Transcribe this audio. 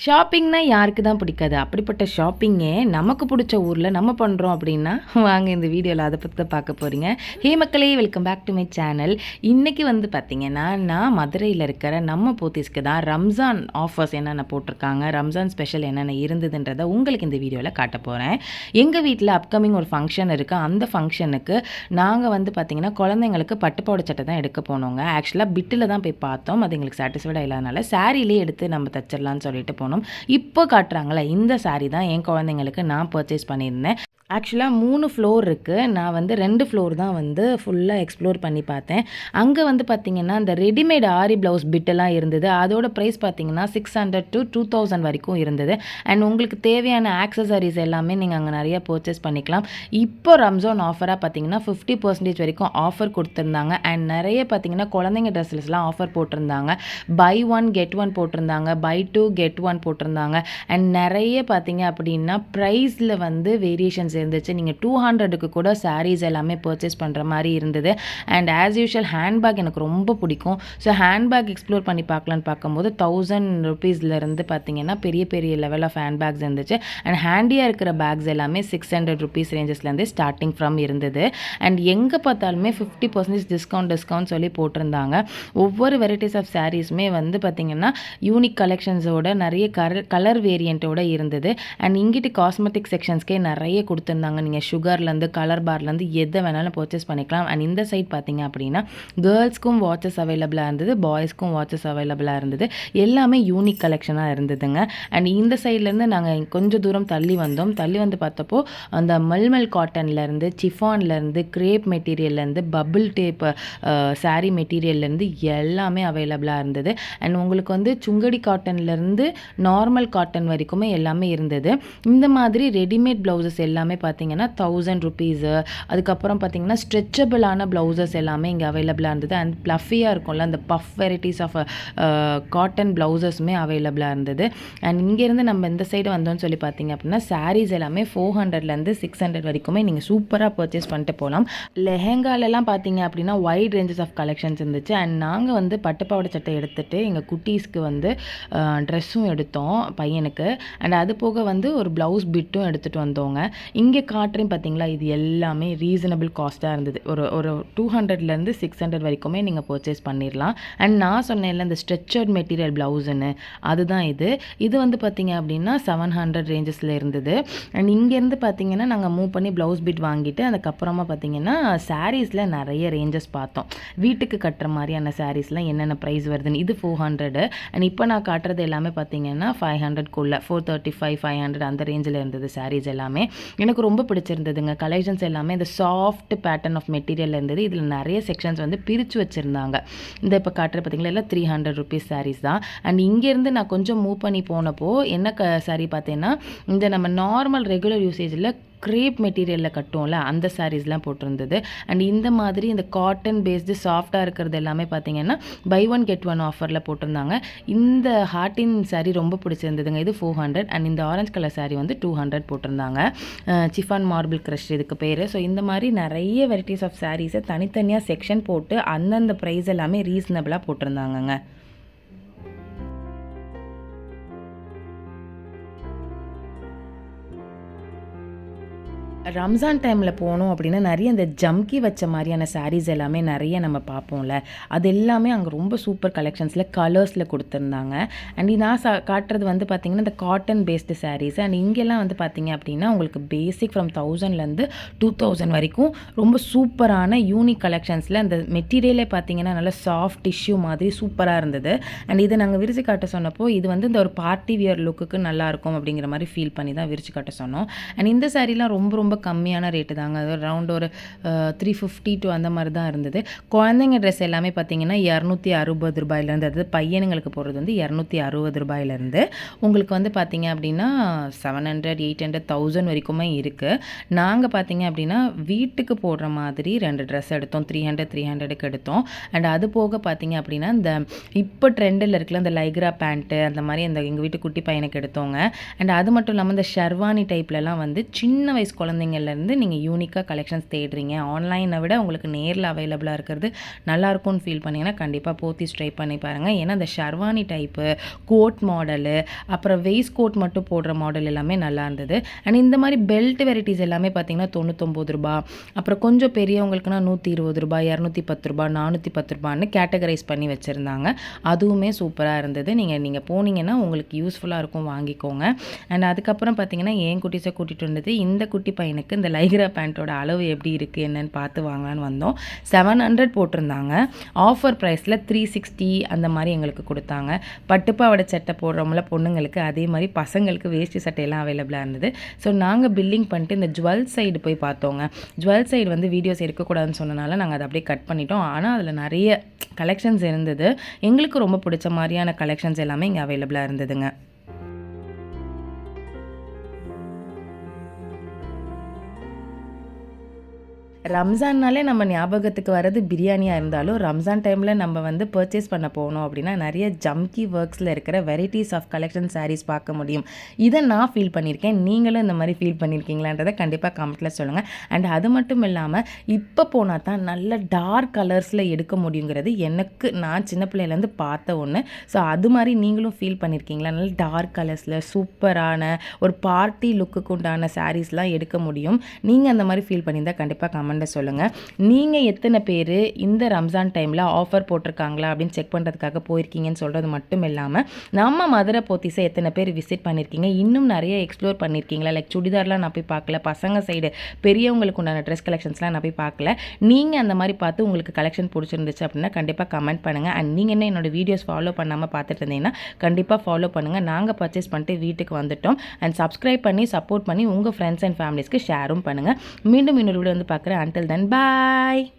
ஷாப்பிங்னா யாருக்கு தான் பிடிக்காது? அப்படிப்பட்ட ஷாப்பிங்கே நமக்கு பிடிச்ச ஊர்ல நம்ம பண்றோம் அப்படின்னா, வாங்க இந்த வீடியோல அத பத்தி தான் பார்க்க போறீங்க. ஹே மக்களே! Welcome back to my channel. இன்னைக்கு வந்து பார்த்தீங்கன்னா, நான் மதுரையில இருக்கிற நம்ம போத்தீஸ்க்கு தான் ரம்ஜான் ஆஃபர்ஸ் என்னென்ன போட்டிருக்காங்க, ரம்ஜான் ஸ்பெஷல் என்னென்ன இருந்ததுன்றத உங்களுக்கு இந்த வீடியோல காட்டப் போறேன். எங்க வீட்ல அப்கமிங் ஒரு ஃபங்ஷன் இருக்கு. அந்த ஃபங்ஷனுக்கு நாங்க வந்து பார்த்தீங்கன்னா, குழந்தைங்களுக்கு பட்டு பாவாடை சட்டை தான் எடுக்க போனோங்க. ஆக்சுவலா பிட்டுல தான் போய் பார்த்தோம். அது எங்களுக்கு சாட்டிஸ்ஃபைடா இல்லாதனால, சாரியிலேயே எடுத்து நம்ம தச்சிரலாம்னு சொல்லிட்டு போனோம். இப்போ காட்டுறாங்களே இந்த சாரி தான் என் குழந்தைங்களுக்கு நான் பர்ச்சேஸ் பண்ணியிருந்தேன். ஆக்சுவலாக 3 ஃப்ளோர் இருக்குது. நான் வந்து 2 ஃப்ளோர் தான் வந்து ஃபுல்லாக எக்ஸ்ப்ளோர் பண்ணி பார்த்தேன். அங்கே வந்து பார்த்திங்கன்னா இந்த ரெடிமேட் ஆரி ப்ளவுஸ் பிட்டெல்லாம் இருந்தது. அதோட ப்ரைஸ் பார்த்திங்கன்னா 600 to 2000 வரைக்கும் இருந்தது. அண்ட் உங்களுக்கு தேவையான ஆக்சசரிஸ் எல்லாமே நீங்கள் அங்கே நிறைய பர்ச்சேஸ் பண்ணிக்கலாம். இப்போ ரம்ஜான் ஆஃபராக பார்த்திங்கன்னா 50% வரைக்கும் ஆஃபர் கொடுத்துருந்தாங்க. அண்ட் நிறைய பார்த்திங்கன்னா குழந்தைங்க ட்ரெஸ்ஸஸ்லாம் ஆஃபர் போட்டிருந்தாங்க. பை ஒன் கெட் ஒன் போட்டிருந்தாங்க, பை டூ கெட் ஒன் போட்டிருந்தாங்க. அண்ட் நிறைய பார்த்திங்க அப்படின்னா ப்ரைஸில் வந்து வேரியேஷன்ஸ் இருந்துச்சு. நீங்கள் 200க்கு கூட சாரீஸ் எல்லாமே பர்ச்சேஸ் பண்ணுற மாதிரி இருந்தது. அண்ட் ஆஸ் யூஷுவல் ஹேண்ட்பேக் எனக்கு ரொம்ப பிடிக்கும். ஸோ ஹேண்ட்பேக் எக்ஸ்ப்ளோர் பண்ணி பார்க்கலான்னு பார்க்கும்போது 1000 ருபீஸ்லேருந்து பார்த்தீங்கன்னா பெரிய பெரிய லெவல் ஆஃப் ஹேண்ட்பேக்ஸ் இருந்துச்சு. அண்ட் ஹேண்டியாக இருக்கிற பேக்ஸ் எல்லாமே 600 ருபீஸ் ரேஞ்சஸ்லேருந்து ஸ்டார்டிங் ஃப்ரம் இருந்தது. அண்ட் எங்கே பார்த்தாலுமே 50% டிஸ்கவுண்ட் சொல்லி போட்டிருந்தாங்க. ஒவ்வொரு வெரைட்டிஸ் ஆஃப் சாரீஸுமே வந்து பார்த்திங்கன்னா யூனிக் கலெக்ஷன்ஸோட நிறைய கலர் வேரியண்ட்டோட இருந்தது. அண்ட் இங்கிட்டு காஸ்மெட்டிக் செக்ஷன்ஸ்க்கே நிறைய கொடுத்துருந்தாங்க. நீங்கள் சுகர்லேருந்து கலர் பார்லேருந்து எதை வேணாலும் பர்ச்சேஸ் பண்ணிக்கலாம். அண்ட் இந்த சைட் பார்த்தீங்க அப்படின்னா கேர்ள்ஸ்க்கும் வாட்சஸ் அவைலபிளாக இருந்தது, பாய்ஸ்க்கும் வாட்சஸ் அவைலபிளாக இருந்தது. எல்லாமே யூனிக் கலெக்ஷனாக இருந்ததுங்க. அண்ட் இந்த சைட்லேருந்து நாங்கள் கொஞ்சம் தூரம் தள்ளி வந்தோம். தள்ளி வந்து பார்த்தப்போ அந்த மல்மல் காட்டன்லேருந்து, சிஃபான்லேருந்து, கிரேப் மெட்டீரியல்லேருந்து, பபிள் டேப் சாரீ மெட்டீரியல்லேருந்து எல்லாமே அவைலபிளாக இருந்தது. அண்ட் உங்களுக்கு வந்து சுங்கடி காட்டன்லேருந்து நார்மல் காட்டன் வரைக்குமே எல்லாமே இருந்தது. இந்த மாதிரி ரெடிமேட் ப்ளவுசஸ் எல்லாமே பார்த்தீங்கன்னா 1000 ருபீஸு. அதுக்கப்புறம் பார்த்தீங்கன்னா ஸ்ட்ரெச்சபிளான ப்ளவுசஸ் எல்லாமே இங்கே அவைலபிளாக இருந்தது. அண்ட் ப்ளஃபியாக இருக்கும்ல அந்த பஃப் வெரைட்டிஸ் ஆஃப் காட்டன் ப்ளவுசஸுமே அவைலபிளாக இருந்தது. அண்ட் இங்கேருந்து நம்ம இந்த சைடு வந்தோம்னு சொல்லி பார்த்தீங்க அப்படின்னா சாரீஸ் எல்லாமே 400லேருந்து 600 வரைக்குமே நீங்கள் சூப்பராக பர்ச்சேஸ் பண்ணிட்டு போகலாம். லெஹெங்காலெல்லாம் பார்த்தீங்க அப்படின்னா வைட் ரேஞ்சஸ் ஆஃப் கலெக்ஷன்ஸ் இருந்துச்சு. அண்ட் நாங்கள் வந்து பட்டுப்பாவாடை சட்டை எடுத்துகிட்டு எங்கள் குட்டீஸ்க்கு வந்து ட்ரெஸ்ஸும் எடுத்தோம் பையனுக்கு. அண்ட் அது போக வந்து ஒரு ப்ளவுஸ் பிட்டும் எடுத்துகிட்டு வந்தோங்க. இங்கே காட்டுறேன் பார்த்தீங்களா, இது எல்லாமே ரீசனபிள் காஸ்ட்டாக இருந்தது. ஒரு 200லேருந்து 600 வரைக்குமே நீங்கள் பர்ச்சேஸ் பண்ணிடலாம். அண்ட் நான் சொன்னேன்ல இந்த ஸ்ட்ரெச்சர்ட் மெட்டீரியல் ப்ளவுஸுன்னு, அதுதான் இது. இது வந்து பார்த்தீங்க அப்படின்னா 700 ரேஞ்சஸில் இருந்தது. அண்ட் இங்கேருந்து பார்த்தீங்கன்னா நாங்கள் மூவ் பண்ணி ப்ளவுஸ் பிட் வாங்கிட்டு அதுக்கப்புறமா பார்த்தீங்கன்னா சாரீஸில் நிறைய ரேஞ்சஸ் பார்த்தோம். வீட்டுக்கு கட்டுற மாதிரியான சாரீஸ்லாம் என்னென்ன ப்ரைஸ் வருதுன்னு. இது 400. அண்ட் இப்போ நான் காட்டுறது எல்லாமே பார்த்தீங்கன்னா 500க்குள்ளே 435 500 அந்த ரேஞ்சில் இருந்தது சாரீஸ் எல்லாமே. எனக்கு ரொம்ப பிடிச்சிருந்ததுங்க. கலெக்ஷன்ஸ் எல்லாமே இந்த சாஃப்ட் பேட்டர்ன் ஆஃப் மெட்டீரியல் இருந்தது. இதில் நிறைய செக்ஷன்ஸ் வந்து பிரித்து வச்சுருந்தாங்க. இந்த இப்போ காட்டுற பார்த்தீங்களா எல்லாம் 300 ருபீஸ் சாரீஸ் தான். அண்ட் இங்கேருந்து நான் கொஞ்சம் மூவ் பண்ணி போனப்போ என்ன சாரீ பார்த்தேன்னா இந்த நம்ம நார்மல் ரெகுலர் யூசேஜில் க்ரேப் மெட்டீரியலில் கட்டுவோம்ல அந்த சாரீஸ்லாம் போட்டிருந்தது. அண்ட் இந்த மாதிரி இந்த காட்டன் பேஸ்டு சாஃப்டாக இருக்கிறது எல்லாமே பார்த்தீங்கன்னா பை ஒன் கெட் ஒன் ஆஃபரில் போட்டிருந்தாங்க. இந்த ஹார்டின் சாரீ ரொம்ப பிடிச்சிருந்ததுங்க. இது 400. அண்ட் இந்த ஆரஞ்சு கலர் சாரீ வந்து 200 போட்டிருந்தாங்க. சிஃபான் மார்பிள் க்ரஷ் இதுக்கு பேர். ஸோ இந்த மாதிரி நிறைய வெரைட்டிஸ் ஆஃப் சாரீஸை தனித்தனியாக செக்ஷன் போட்டு அந்தந்த ப்ரைஸ் எல்லாமே ரீசனபிளாக போட்டிருந்தாங்கங்க. ரம்ஜான் டைமில் போனோம் அப்படின்னா நிறைய இந்த ஜம்கி வச்ச மாதிரியான சாரீஸ் எல்லாமே நிறைய நம்ம பார்ப்போம்ல, அது எல்லாமே அங்கே ரொம்ப சூப்பர் கலெக்ஷன்ஸில் கலர்ஸில் கொடுத்துருந்தாங்க. அண்ட் நான் காட்டுறது வந்து பார்த்திங்கன்னா இந்த காட்டன் பேஸ்டு சாரீஸ். அண்ட் இங்கெல்லாம் வந்து பார்த்திங்க அப்படின்னா உங்களுக்கு பேசிக் ஃப்ரம் 1000லேருந்து 2000 வரைக்கும் ரொம்ப சூப்பரான யூனிக் கலெக்ஷன்ஸில் அந்த மெட்டீரியலே பார்த்திங்கன்னா நல்லா சாஃப்ட் டிஷ்யூ மாதிரி சூப்பராக இருந்தது. அண்ட் இதை நாங்கள் விரிச்சு காட்ட சொன்னப்போ இது வந்து இந்த ஒரு பார்ட்டி வியர் லுக்குக்கு நல்லாயிருக்கும் அப்படிங்கிற மாதிரி ஃபீல் பண்ணி தான் விரிச்சு காட்ட சொன்னோம். அண்ட் இந்த சாரீலாம் ரொம்ப ரொம்ப கம்மியான ரேட்டு தாங்க. அது அரௌண்ட் ஒரு 350 to அந்த மாதிரி தான் இருந்தது. குழந்தைங்க ட்ரெஸ் எல்லாமே பார்த்தீங்கன்னா 260 ரூபாயிலேருந்து, அதாவது பையனுங்களுக்கு போடுறது வந்து 260 ரூபாயிலேருந்து உங்களுக்கு வந்து பார்த்தீங்க அப்படின்னா 700 800 1000 வரைக்குமே இருக்குது. நாங்கள் பார்த்தீங்க அப்படின்னா வீட்டுக்கு போடுற மாதிரி 2 ட்ரெஸ் எடுத்தோம். 300க்கு எடுத்தோம். அண்ட் அது போக பார்த்தீங்க அப்படின்னா இந்த இப்போ ட்ரெண்டில் இருக்குல்ல இந்த லைக்ரா பேண்ட்டு அந்த மாதிரி அந்த எங்கள் வீட்டு குட்டி பையனுக்கு எடுத்தோங்க. அண்ட் அது மட்டும் இல்லாமல் இந்த ஷர்வானி டைப்லலாம் வந்து சின்ன வயசு குழந்தை குழந்தைங்கள்லேருந்து நீங்கள் யூனிக்காக கலெக்ஷன்ஸ் தேடுறீங்க, ஆன்லைனை விட உங்களுக்கு நேரில் அவைலபிளாக இருக்கிறது நல்லாயிருக்கும்னு ஃபீல் பண்ணிங்கன்னா கண்டிப்பாக போத்தீஸ் ட்ரை பண்ணி பாருங்கள். ஏன்னா அந்த ஷர்வானி டைப்பு கோட் மாடலு, அப்புறம் வெய்ஸ் கோட் மட்டும் போடுற மாடல் எல்லாமே நல்லா இருந்தது. அண்ட் இந்த மாதிரி பெல்ட் வெரைட்டிஸ் எல்லாமே பார்த்தீங்கன்னா ₹99, அப்புறம் கொஞ்சம் பெரியவங்களுக்குனா ₹120, ₹210, ₹410 கேட்டகரைஸ் பண்ணி வச்சுருந்தாங்க. அதுவுமே சூப்பராக இருந்தது. நீங்கள் போனீங்கன்னா உங்களுக்கு யூஸ்ஃபுல்லாக இருக்கும், வாங்கிக்கோங்க. அண்ட் அதுக்கப்புறம் பார்த்தீங்கன்னா என் குட்டீஸை கூட்டிகிட்டு வந்தது. இந்த குட்டி பையனுக்கு இந்த லைக்ரா பேண்ட்டோட அளவு எப்படி இருக்குது என்னன்னு பார்த்து வாங்கலான்னு வந்தோம். 700 போட்டிருந்தாங்க. ஆஃபர் ப்ரைஸில் 360 அந்த மாதிரி எங்களுக்கு கொடுத்தாங்க. பட்டுப்பாவடை சட்டை போடுறோம்ல பொண்ணுங்களுக்கு, அதே மாதிரி பசங்களுக்கு வேஷ்டி சட்டையெல்லாம் அவைலபிளாக இருந்தது. ஸோ நாங்கள் பில்லிங் பண்ணிட்டு இந்த ஜுவல் சைடு போய் பார்த்தோங்க. ஜுவல் சைடு வந்து வீடியோஸ் எடுக்கக்கூடாதுன்னு சொன்னனால நாங்கள் அதை அப்படியே கட் பண்ணிட்டோம். ஆனால் அதில் நிறைய கலெக்ஷன்ஸ் இருந்தது. எங்களுக்கு ரொம்ப பிடிச்ச மாதிரியான கலெக்ஷன்ஸ் எல்லாமே இங்கே அவைலபிளாக இருந்ததுங்க. ரம்ஜான்னாலே நம்ம ஞாபகத்துக்கு வர்றது பிரியாணியாக இருந்தாலும், ரம்ஜான் டைமில் நம்ம வந்து பர்ச்சேஸ் பண்ண போனோம் அப்படின்னா நிறைய ஜம்கி ஒர்க்ஸில் இருக்கிற வெரைட்டிஸ் ஆஃப் கலெக்ஷன் சாரீஸ் பார்க்க முடியும். இதை நான் ஃபீல் பண்ணியிருக்கேன். நீங்களும் இந்த மாதிரி ஃபீல் பண்ணியிருக்கீங்களான்றதை கண்டிப்பாக கமெண்ட்டில் சொல்லுங்கள். அண்ட் அது மட்டும் இல்லாமல் இப்போ போனால் தான் நல்ல டார்க் கலர்ஸில் எடுக்க முடியுங்கிறது நான் சின்ன பிள்ளையிலேருந்து பார்த்த ஒன்று. ஸோ அது மாதிரி நீங்களும் ஃபீல் பண்ணியிருக்கீங்களா? நல்ல டார்க் கலர்ஸில் சூப்பரான ஒரு பார்ட்டி லுக்குக்கு உண்டான சாரீஸ்லாம் எடுக்க முடியும். நீங்கள் அந்த மாதிரி ஃபீல் பண்ணியிருந்தால் கண்டிப்பாக கமெண்ட்டில் சொல்லுங்கள். நீங்கள் எத்தனை பேர் இந்த ரம்ஜான் டைமில் ஆஃபர் போட்டிருக்காங்களா அப்படின்னு செக் பண்ணுறதுக்காக போயிருக்கீங்கன்னு சொல்கிறது மட்டும் இல்லாமல், நம்ம மதுரை போத்தீஸை எத்தனை பேர் விசிட் பண்ணியிருக்கீங்க, இன்னும் நிறைய எக்ஸ்ப்ளோர் பண்ணியிருக்கீங்களா? லைக் சுடிதார்லாம் நான் போய் பார்க்கல, பசங்க சைடு பெரியவங்களுக்கு உண்டான ட்ரெஸ் கலெக்ஷன்ஸ்லாம் நான் போய் பார்க்கல. நீங்கள் அந்த மாதிரி பார்த்து உங்களுக்கு கலெக்ஷன் பிடிச்சிருந்துச்சு அப்படின்னா கண்டிப்பாக கமெண்ட் பண்ணுங்கள். அண்ட் நீங்கள் என்ன என்னோடய வீடியோஸ் ஃபாலோ பண்ணாமல் பார்த்துட்டு இருந்தீங்கன்னா கண்டிப்பாக ஃபாலோ பண்ணுங்கள். நாங்கள் பர்ச்சேஸ் பண்ணிட்டு வீட்டுக்கு வந்துட்டோம். அண்ட் சப்ஸ்கிரைப் பண்ணி சப்போர்ட் பண்ணி உங்கள் ஃப்ரெண்ட்ஸ் அண்ட் ஃபேமிலிஸ்க்கு ஷேரும் பண்ணுங்கள். மீண்டும் இன்னொரு வீடியோ வந்து பார்க்குறேன். Until then, bye.